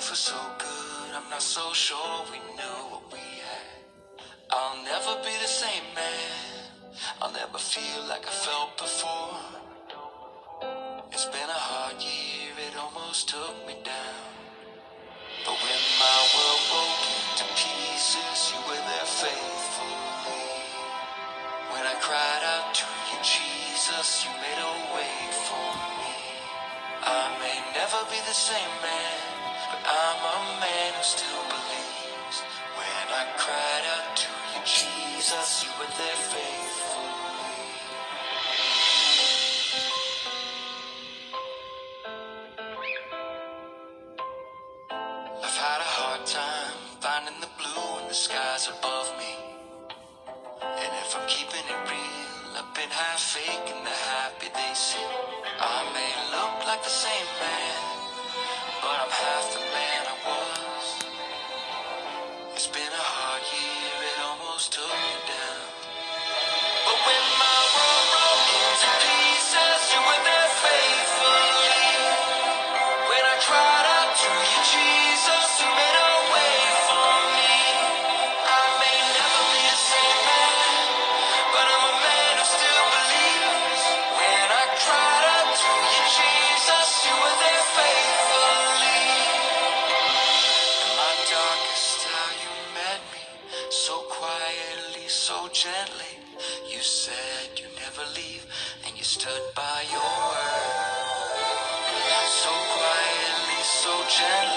life was so good, I'm not so sure we knew what we had. I'll never be the same man, I'll never feel like I felt before. It's been a hard year, it almost took me down. But when my world broke into pieces, you were there faithfully. When I cried out to you, Jesus, you made a way for me. I may never be the same man, but I'm a man who still believes. When I cried out to you, Jesus, you were there faithfully. I've had a hard time finding the blue in the skies above me. And if I'm keeping it real, I've been half fake and the happy they see. I may look like the same man, but I'm half the man I was. It's been a hard year, it almost took me down. But when my world broke into pieces, you were there faithfully. When I cried out to you, Jesus, you made a way for me. I may never be the same man, but I'm a man who still believes. When I cried out to you, Jesus, you were there faithfully. In my darkest hour you met me, so quietly, so gently. You said you'd never leave, and you stood by your word. So quietly, so gently.